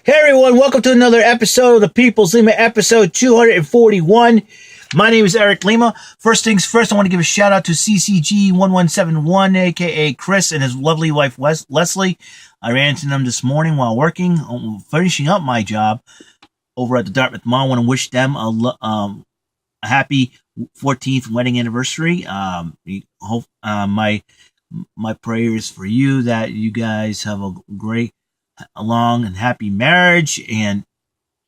Hey everyone, welcome to another episode of the People's Lima, episode 241. My name is Eric Lima. First things first, I want to give a shout out to CCG1171, aka Chris, and his lovely wife Leslie. I ran into them this morning while working, finishing up my job over at the Dartmouth Mall. I want to wish them a happy 14th wedding anniversary. My prayers for you that you guys have a great, long and happy marriage, and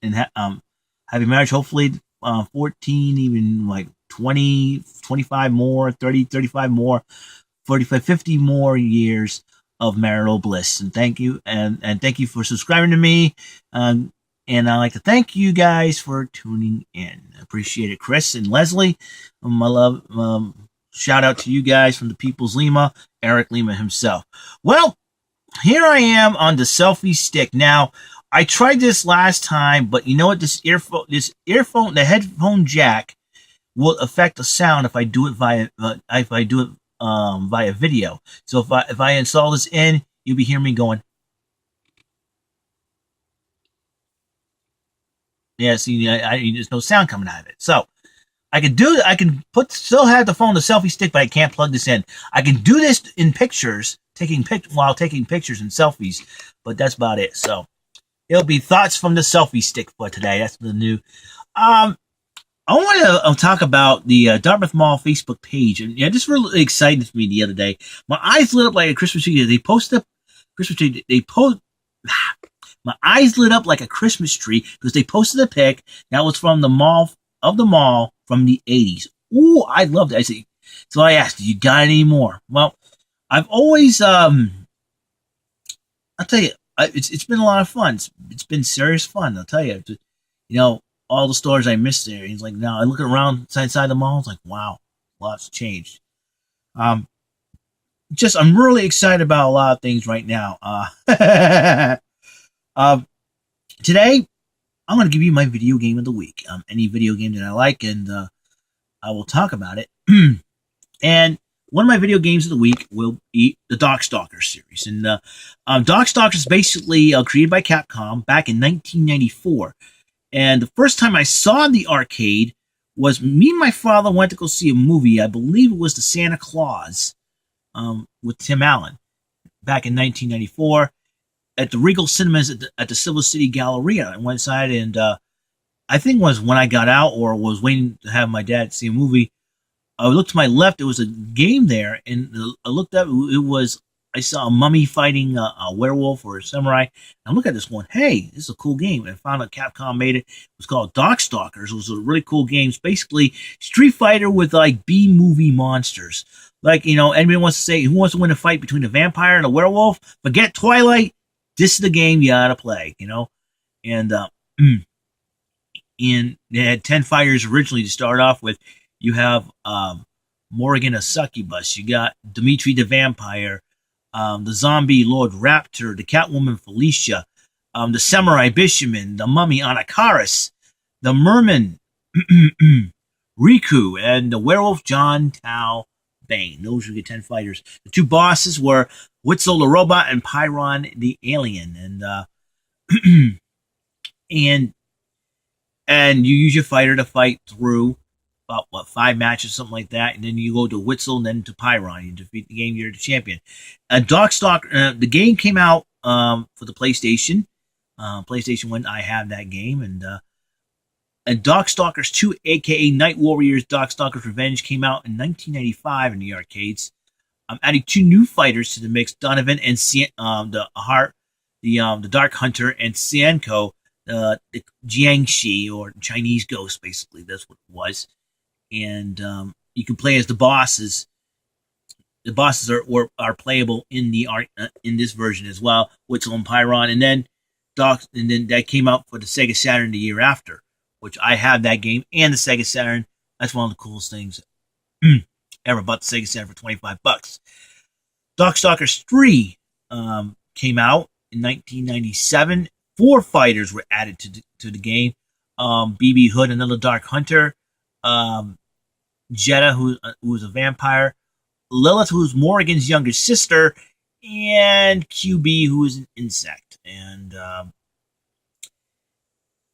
happy marriage. Hopefully, 14, even like 20, 25 more, 30, 35 more, 45, 50 more years of marital bliss. And thank you, and thank you for subscribing to me. And I'd like to thank you guys for tuning in. I appreciate it, Chris and Leslie. My love. Shout out to you guys from the People's Lima, Eric Lima himself. Well, here I am on the Selfie stick. Now, I tried this last time, but you know what? This earphone, the headphone jack will affect the sound if I do it via video. So if I install this in, you'll be hearing me going. Yeah, see, there's no sound coming out of it. So I can still have the phone, the selfie stick, but I can't plug this in. I can do this in pictures, while taking pictures and selfies, but that's about it. So it'll be thoughts from the selfie stick for today. That's the new. I want to talk about the Dartmouth Mall Facebook page, and yeah, this really excited me the other day. My eyes lit up like a Christmas tree. They posted a Christmas tree. My eyes lit up like a Christmas tree because they posted a pic that was from the mall from the 80s. Ooh, I loved it. So I asked, you got any more? Well, I've always, I'll tell you, it's been a lot of fun. It's been serious fun. I'll tell you, all the stores I missed there. He's like, now I look around inside the mall. It's like, wow, lots changed. I'm really excited about a lot of things right now. Today, I'm going to give you my video game of the week. Any video game that I like, and I will talk about it. And one of my video games of the week will be the DarkStalkers series. And DarkStalkers is basically created by Capcom back in 1994. And the first time I saw the arcade was me and my father went to go see a movie. I believe it was The Santa Claus with Tim Allen back in 1994. At the Regal Cinemas at the Silver City Galleria. I went inside, and I think it was when I got out or was waiting to have my dad see a movie. I looked to my left. There was a game there, and I looked up. I saw a mummy fighting a werewolf or a samurai. I looked at this one. Hey, this is a cool game. And I found out Capcom made it. It was called DarkStalkers. It was a really cool game. It's basically Street Fighter with like B-movie monsters. Like, anybody wants to say, who wants to win a fight between a vampire and a werewolf? Forget Twilight. This is the game you gotta play, and they had 10 fighters originally to start off with. You have Morrigan, a succubus. You got Dimitri the vampire, the zombie Lord Raptor, the Catwoman Felicia, the samurai Bishaman, the mummy Anakaris, the merman Riku, and the werewolf John Tao Bane. Those were the 10 fighters. The two bosses were Witzel the robot and Pyron the alien, and you use your fighter to fight through about 5 matches, something like that, and then you go to Witzel and then to Pyron. You defeat the game, you're the champion. Darkstalker, the game came out for the PlayStation. PlayStation 1, I have that game, and Darkstalkers 2, aka Night Warriors Darkstalkers Revenge, came out in 1995 in the arcades. I'm adding 2 new fighters to the mix: Donovan and the Dark Hunter, and Sianko, the Jiangshi, or Chinese ghost. Basically, that's what it was. And you can play as the bosses. The bosses are playable in this version as well, Witzel and Pyron, and then that came out for the Sega Saturn the year after, which I have that game and the Sega Saturn. That's one of the coolest things ever. Bought the Sega Saturn for $25. DarkStalkers 3 came out in 1997. 4 fighters were added to the game. BB Hood, another Dark Hunter. Jetta, who was a vampire. Lilith, who's Morrigan's younger sister. And QB, who is an insect. And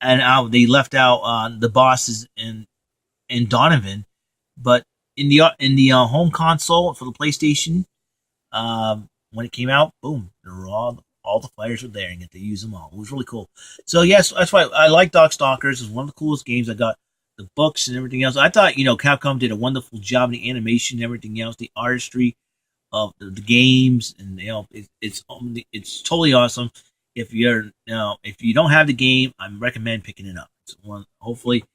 and they left out the bosses in Donovan, but in the home console for the PlayStation, when it came out, boom, there were all the fighters were there and get to use them all. It was really cool. So yes, that's why I like DarkStalkers. It's one of the coolest games. I got the books and everything else. I thought Capcom did a wonderful job in the animation and everything else, the artistry of the games, and it's totally awesome. If if you don't have the game, I recommend picking it up. It's one, hopefully.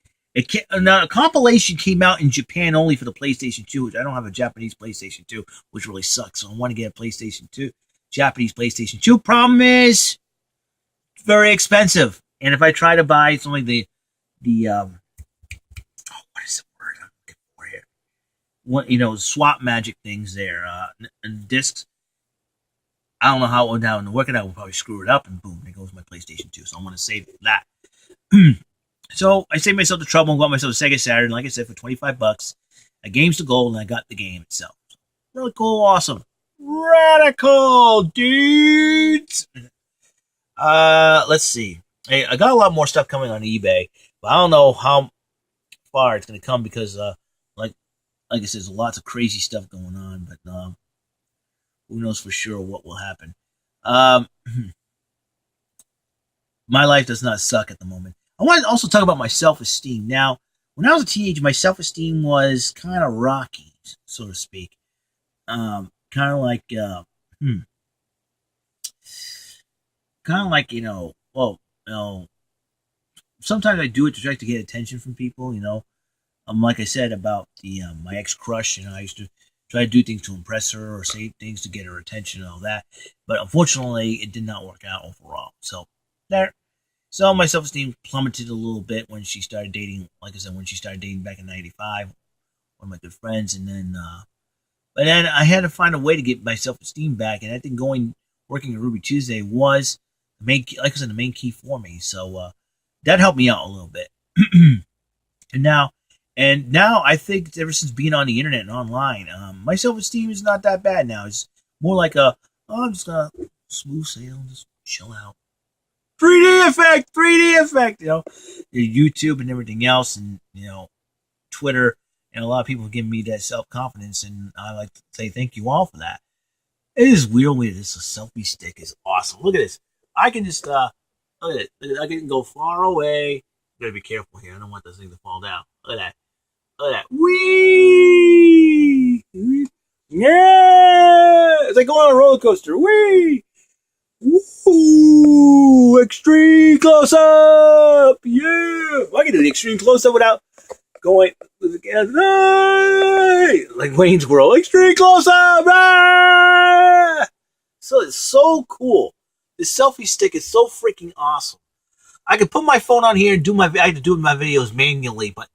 Now, a compilation came out in Japan only for the PlayStation 2, which I don't have a Japanese PlayStation 2, which really sucks. So I want to get a PlayStation 2, Japanese PlayStation 2. Problem is, it's very expensive. And if I try to buy something like what is the word I'm looking for here? Swap magic things there, and discs. I don't know how it went down. Working out will probably screw it up, and boom, there goes my PlayStation 2. So I want to save that. So I saved myself the trouble and got myself a Sega Saturn, like I said, for $25. A game's the goal, and I got the game itself. So, really cool, awesome, radical dudes. Let's see. Hey, I got a lot more stuff coming on eBay, but I don't know how far it's going to come because, like I said, there's lots of crazy stuff going on, but who knows for sure what will happen. My life does not suck at the moment. I want to also talk about my self-esteem. Now, when I was a teenager, my self-esteem was kind of rocky, so to speak. Kind of like, sometimes I do it to try to get attention from people, like I said about my ex-crush, I used to try to do things to impress her or say things to get her attention and all that. But unfortunately, it did not work out overall. So, there. So my self-esteem plummeted a little bit when she started dating, like I said, when she started dating back in 95, one of my good friends, and then, but then I had to find a way to get my self-esteem back, and I think working at Ruby Tuesday was the main key, like I said, the main key for me, so, that helped me out a little bit. and now I think ever since being on the internet and online, my self-esteem is not that bad now. It's more like I'm just gonna smooth sail, just chill out. 3D effect, YouTube and everything else, and, Twitter, and a lot of people have given me that self-confidence, and I like to say thank you all for that. It is weird with this selfie stick is awesome. Look at this. I can just, look at it. I can go far away. Gotta be careful here. I don't want this thing to fall down. Look at that. Look at that. Whee! Yeah! It's like going on a roller coaster. Whee! Ooh, extreme close up! Yeah! I can do the extreme close up without going like Wayne's World. Extreme close up! Ah! So it's so cool. This selfie stick is so freaking awesome. I could put my phone on here and I had to do my videos manually, but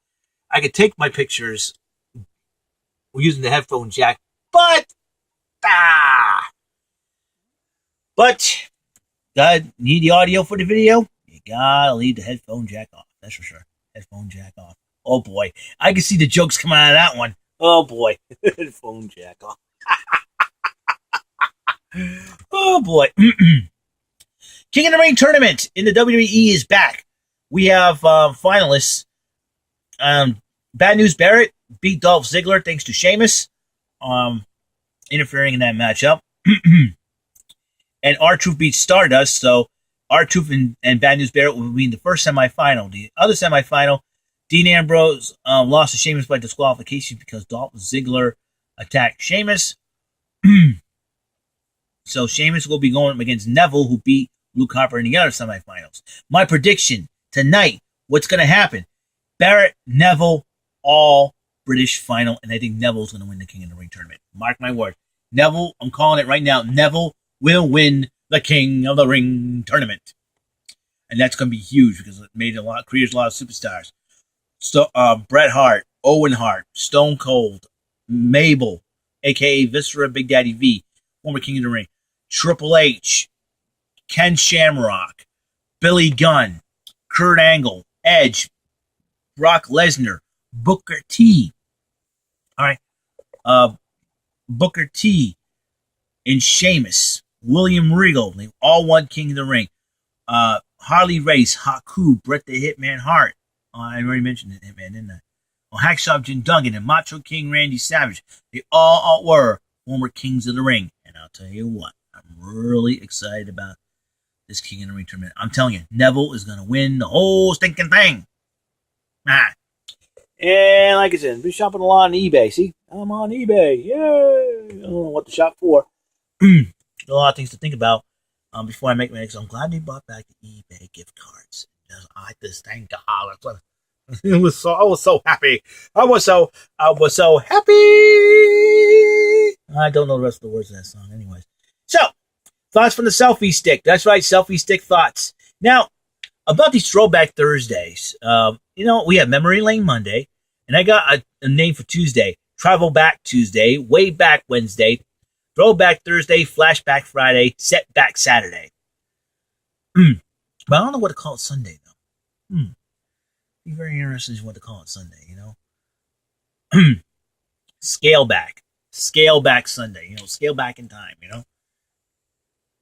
I could take my pictures using the headphone jack. But gotta need the audio for the video. You gotta leave the headphone jack off. That's for sure. Headphone jack off. Oh boy, I can see the jokes coming out of that one. Oh boy, headphone jack off. Oh boy. King of the Ring tournament in the WWE is back. We have finalists. Bad News Barrett beat Dolph Ziggler thanks to Sheamus interfering in that matchup. And R-Truth beats Stardust, so R-Truth and Bad News Barrett will be in the first semifinal. The other semifinal, Dean Ambrose lost to Sheamus by disqualification because Dolph Ziggler attacked Sheamus. So Sheamus will be going against Neville, who beat Luke Harper in the other semifinals. My prediction tonight, what's going to happen? Barrett, Neville, all British final, and I think Neville's going to win the King of the Ring tournament. Mark my word. Neville, I'm calling it right now, Neville will win the King of the Ring tournament. And that's going to be huge because it creates a lot of superstars. So, Bret Hart, Owen Hart, Stone Cold, Mabel, a.k.a. Viscera Big Daddy V, former King of the Ring, Triple H, Ken Shamrock, Billy Gunn, Kurt Angle, Edge, Brock Lesnar, Booker T. All right. Booker T and Sheamus, William Regal, they all won King of the Ring. Harley Race, Haku, Bret the Hitman Hart. I already mentioned the Hitman, didn't I? Well, Hacksaw Jim Duggan and Macho King Randy Savage. They all were former Kings of the Ring. And I'll tell you what, I'm really excited about this King of the Ring tournament. I'm telling you, Neville is going to win the whole stinking thing. And like I said, been shopping a lot on eBay. See, I'm on eBay. Yay! I don't know what to shop for. A lot of things to think about before I make my next. I'm glad they brought back the eBay gift cards. I just thank God. I was so happy. I was so happy. I don't know the rest of the words of that song, anyways. So, thoughts from the selfie stick. That's right, selfie stick thoughts. Now, about these throwback Thursdays, we have Memory Lane Monday, and I got a name for Tuesday. Travel Back Tuesday, Way Back Wednesday, Throwback Thursday, Flashback Friday, Setback Saturday. But I don't know what to call it Sunday, though. Be very interesting what to call it Sunday, Scale back Sunday, scale back in time,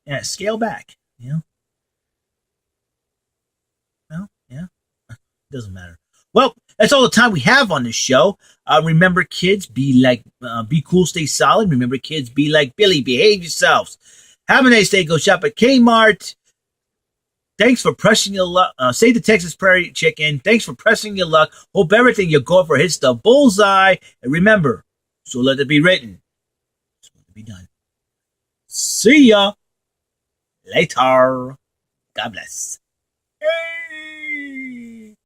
Yeah, scale back, Well, yeah, doesn't matter. Well, that's all the time we have on this show. Remember, kids, be cool, stay solid. Remember, kids, be like Billy, behave yourselves. Have a nice day. Go shop at Kmart. Thanks for pressing your luck. Save the Texas Prairie Chicken. Thanks for pressing your luck. Hope everything you go for hits the bullseye. And remember, so let it be written. So let it be done. See ya later. God bless. Hey.